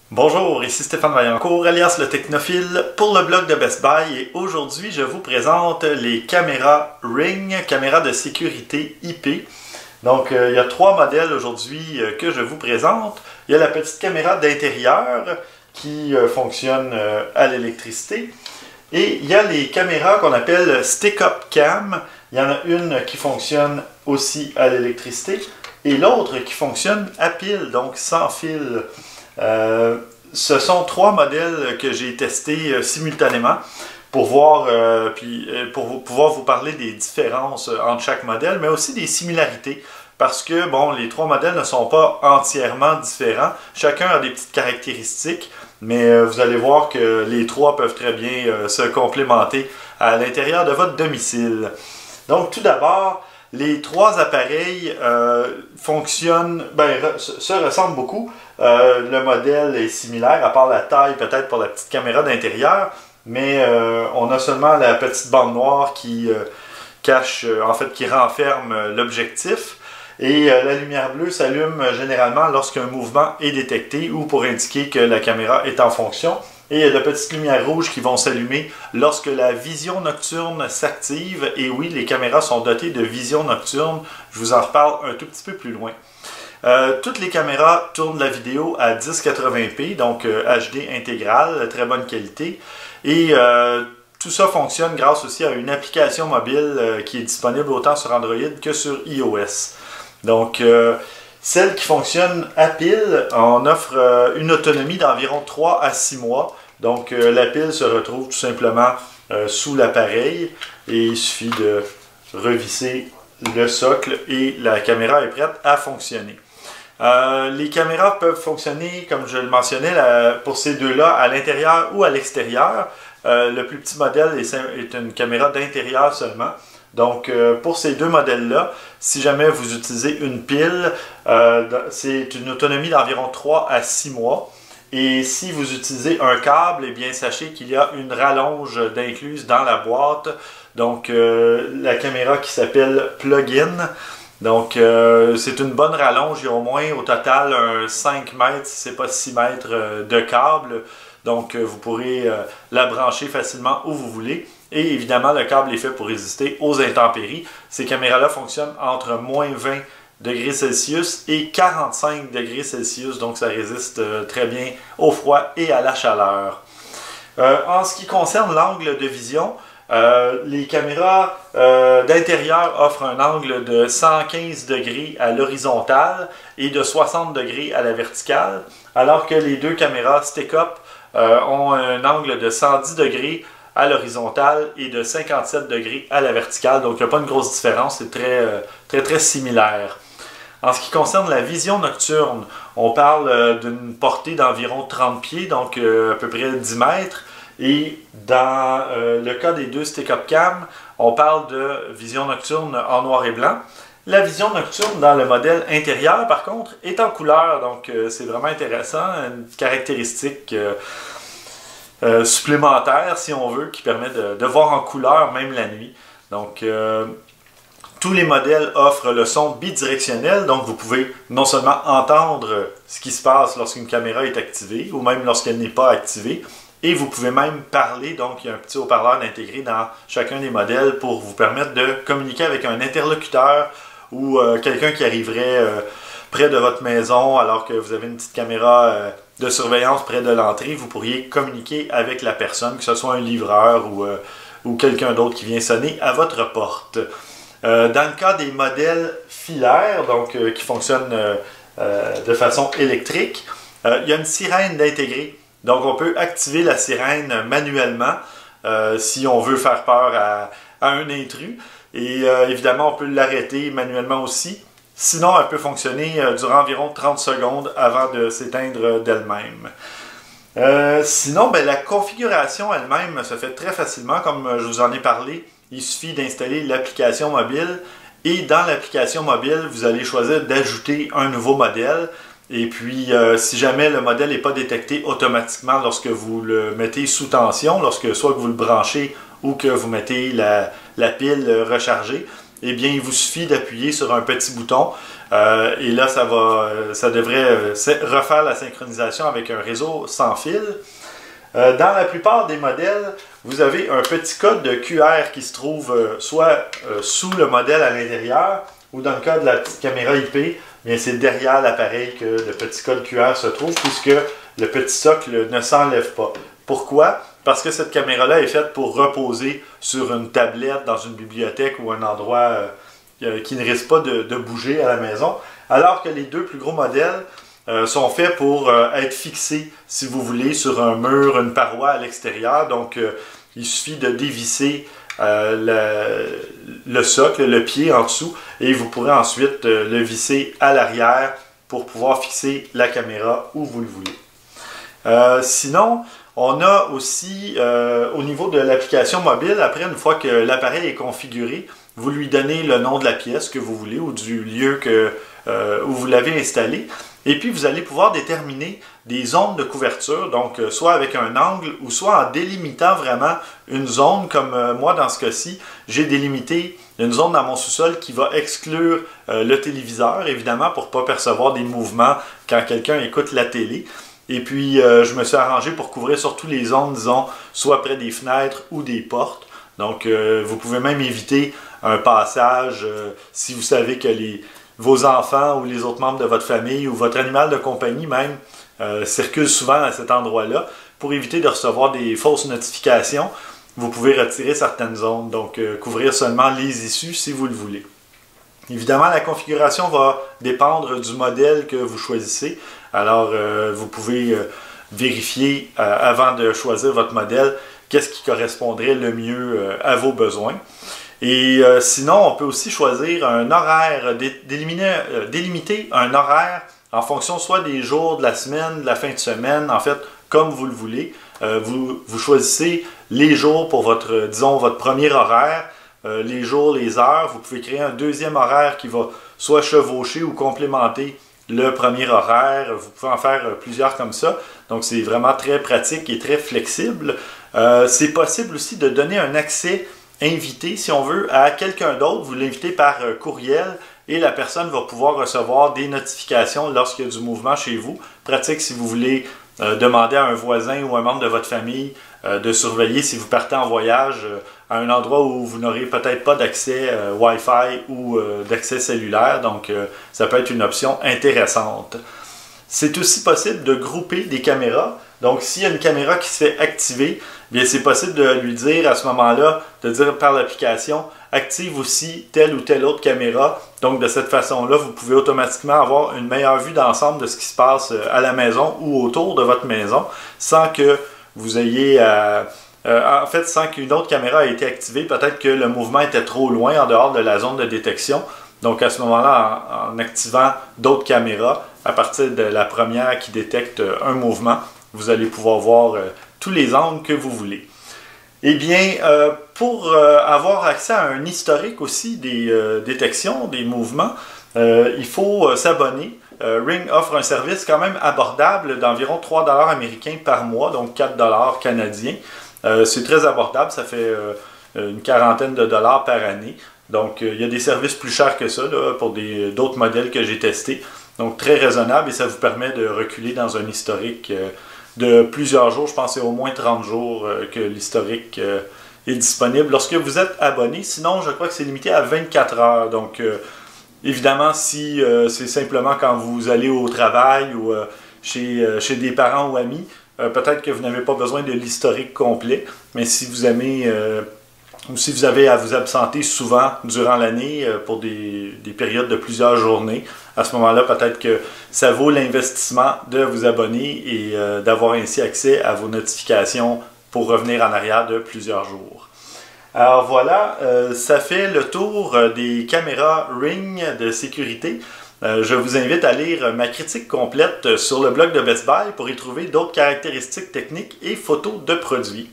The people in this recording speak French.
Bonjour, ici Stéphane Vaillancourt, alias le Technophile, pour le blog de Best Buy, et aujourd'hui je vous présente les caméras Ring, caméras de sécurité IP. Donc il y a trois modèles aujourd'hui que je vous présente. Il y a la petite caméra d'intérieur qui fonctionne à l'électricité, et il y a les caméras qu'on appelle Stick-Up Cam. Il y en a une qui fonctionne aussi à l'électricité, et l'autre qui fonctionne à pile, donc sans fil. Ce sont trois modèles que j'ai testés simultanément pour voir, pour pouvoir vous parler des différences entre chaque modèle, mais aussi des similarités, parce que bon, les trois modèles ne sont pas entièrement différents. Chacun a des petites caractéristiques, mais vous allez voir que les trois peuvent très bien se complémenter à l'intérieur de votre domicile. Donc tout d'abord, les trois appareils se ressemblent beaucoup. Le modèle est similaire, à part la taille peut-être pour la petite caméra d'intérieur, mais on a seulement la petite bande noire qui cache, qui renferme l'objectif. Et la lumière bleue s'allume généralement lorsqu'un mouvement est détecté ou pour indiquer que la caméra est en fonction. Et il y a de petites lumières rouges qui vont s'allumer lorsque la vision nocturne s'active. Et oui, les caméras sont dotées de vision nocturne. Je vous en reparle un tout petit peu plus loin. Toutes les caméras tournent la vidéo à 1080p, donc HD intégrale, très bonne qualité. Et tout ça fonctionne grâce aussi à une application mobile qui est disponible autant sur Android que sur iOS. Donc, celle qui fonctionne à pile, on offre une autonomie d'environ 3 à 6 mois. Donc, la pile se retrouve tout simplement sous l'appareil et il suffit de revisser le socle et la caméra est prête à fonctionner. Les caméras peuvent fonctionner, comme je le mentionnais, pour ces deux-là, à l'intérieur ou à l'extérieur. Le plus petit modèle est une caméra d'intérieur seulement. Donc, pour ces deux modèles-là, si jamais vous utilisez une pile, c'est une autonomie d'environ 3 à 6 mois. Et si vous utilisez un câble, eh bien, sachez qu'il y a une rallonge d'incluse dans la boîte. Donc, la caméra qui s'appelle Plug-in. Donc, c'est une bonne rallonge. Il y a au moins au total un 5 mètres, si ce n'est pas 6 mètres de câble. Donc, vous pourrez la brancher facilement où vous voulez. Et évidemment, le câble est fait pour résister aux intempéries. Ces caméras-là fonctionnent entre moins 20 degrés Celsius et 45 degrés Celsius. Donc, ça résiste très bien au froid et à la chaleur. En ce qui concerne l'angle de vision, les caméras d'intérieur offrent un angle de 115 degrés à l'horizontale et de 60 degrés à la verticale, alors que les deux caméras Stick-Up ont un angle de 110 degrés à l'horizontale et de 57 degrés à la verticale. Donc, il n'y a pas une grosse différence, c'est très similaire. En ce qui concerne la vision nocturne, on parle d'une portée d'environ 30 pieds, donc à peu près 10 mètres. Et dans le cas des deux Stick-Up Cam, on parle de vision nocturne en noir et blanc. La vision nocturne dans le modèle intérieur, par contre, est en couleur. Donc, c'est vraiment intéressant, une caractéristique supplémentaire, si on veut, qui permet de voir en couleur même la nuit. Donc, tous les modèles offrent le son bidirectionnel, donc vous pouvez non seulement entendre ce qui se passe lorsqu'une caméra est activée, ou même lorsqu'elle n'est pas activée, et vous pouvez même parler, donc il y a un petit haut-parleur intégré dans chacun des modèles pour vous permettre de communiquer avec un interlocuteur ou quelqu'un qui arriverait près de votre maison alors que vous avez une petite caméra de surveillance près de l'entrée. Vous pourriez communiquer avec la personne, que ce soit un livreur ou quelqu'un d'autre qui vient sonner à votre porte. Dans le cas des modèles filaires, donc qui fonctionnent de façon électrique, il y a une sirène d'intégrer. Donc on peut activer la sirène manuellement si on veut faire peur à un intrus. Et évidemment, on peut l'arrêter manuellement aussi. Sinon, elle peut fonctionner durant environ 30 secondes avant de s'éteindre d'elle-même. Sinon, la configuration elle-même se fait très facilement, comme je vous en ai parlé. Il suffit d'installer l'application mobile et dans l'application mobile, vous allez choisir d'ajouter un nouveau modèle. Et puis, si jamais le modèle n'est pas détecté automatiquement lorsque vous le mettez sous tension, lorsque soit que vous le branchez ou que vous mettez la pile rechargée, eh bien, il vous suffit d'appuyer sur un petit bouton et là, ça devrait refaire la synchronisation avec un réseau sans fil. Dans la plupart des modèles, vous avez un petit code de QR qui se trouve soit sous le modèle à l'intérieur ou dans le cas de la petite caméra IP, c'est derrière l'appareil que le petit code QR se trouve puisque le petit socle ne s'enlève pas. Pourquoi? Parce que cette caméra-là est faite pour reposer sur une tablette dans une bibliothèque ou un endroit qui ne risque pas de bouger à la maison, alors que les deux plus gros modèles sont faits pour être fixés, si vous voulez, sur un mur, une paroi à l'extérieur. Donc, il suffit de dévisser le socle, le pied en dessous, et vous pourrez ensuite le visser à l'arrière pour pouvoir fixer la caméra où vous le voulez. Sinon, on a aussi, au niveau de l'application mobile, après, une fois que l'appareil est configuré, vous lui donnez le nom de la pièce que vous voulez ou du lieu où vous l'avez installé. Et puis, vous allez pouvoir déterminer des zones de couverture, donc soit avec un angle ou soit en délimitant vraiment une zone, comme moi dans ce cas-ci, j'ai délimité une zone dans mon sous-sol qui va exclure le téléviseur, évidemment, pour ne pas percevoir des mouvements quand quelqu'un écoute la télé. Et puis, je me suis arrangé pour couvrir surtout les zones, disons, soit près des fenêtres ou des portes. Donc, vous pouvez même éviter un passage si vous savez que vos enfants ou les autres membres de votre famille ou votre animal de compagnie même circulent souvent à cet endroit-là. Pour éviter de recevoir des fausses notifications, vous pouvez retirer certaines zones, donc couvrir seulement les issues si vous le voulez. Évidemment, la configuration va dépendre du modèle que vous choisissez. Alors, vous pouvez vérifier avant de choisir votre modèle qu'est-ce qui correspondrait le mieux à vos besoins. Et sinon, on peut aussi choisir un horaire, délimiter un horaire en fonction soit des jours de la semaine, de la fin de semaine, en fait, comme vous le voulez. Vous choisissez les jours pour votre, disons, votre premier horaire, les jours, les heures. Vous pouvez créer un deuxième horaire qui va soit chevaucher ou complémenter le premier horaire. Vous pouvez en faire plusieurs comme ça. Donc, c'est vraiment très pratique et très flexible. C'est possible aussi de donner un accès invité, si on veut, à quelqu'un d'autre. Vous l'invitez par courriel et la personne va pouvoir recevoir des notifications lorsqu'il y a du mouvement chez vous. Pratique si vous voulez demander à un voisin ou un membre de votre famille de surveiller si vous partez en voyage à un endroit où vous n'aurez peut-être pas d'accès Wi-Fi ou d'accès cellulaire. Donc, ça peut être une option intéressante. C'est aussi possible de grouper des caméras. Donc, s'il y a une caméra qui se fait activer, bien c'est possible de lui dire à ce moment-là, de dire par l'application, active aussi telle ou telle autre caméra. Donc, de cette façon-là, vous pouvez automatiquement avoir une meilleure vue d'ensemble de ce qui se passe à la maison ou autour de votre maison, sans que vous ayez en fait, sans qu'une autre caméra ait été activée. Peut-être que le mouvement était trop loin en dehors de la zone de détection. Donc, à ce moment-là, en activant d'autres caméras, à partir de la première qui détecte un mouvement, vous allez pouvoir voir tous les angles que vous voulez. Eh bien, pour avoir accès à un historique aussi des détections, des mouvements, il faut s'abonner. Ring offre un service quand même abordable d'environ 3 $ américains par mois, donc 4 $ canadiens. C'est très abordable, ça fait une quarantaine de dollars par année. Donc, il y a des services plus chers que ça là, pour d'autres modèles que j'ai testés. Donc, très raisonnable et ça vous permet de reculer dans un historique de plusieurs jours. Je pense que c'est au moins 30 jours que l'historique est disponible lorsque vous êtes abonné. Sinon, je crois que c'est limité à 24 heures. Donc, évidemment, si c'est simplement quand vous allez au travail ou chez des parents ou amis, peut-être que vous n'avez pas besoin de l'historique complet. Mais si vous aimez ou si vous avez à vous absenter souvent durant l'année pour des périodes de plusieurs journées, à ce moment-là, peut-être que ça vaut l'investissement de vous abonner et d'avoir ainsi accès à vos notifications pour revenir en arrière de plusieurs jours. Alors voilà, ça fait le tour des caméras Ring de sécurité. Je vous invite à lire ma critique complète sur le blog de Best Buy pour y trouver d'autres caractéristiques techniques et photos de produits.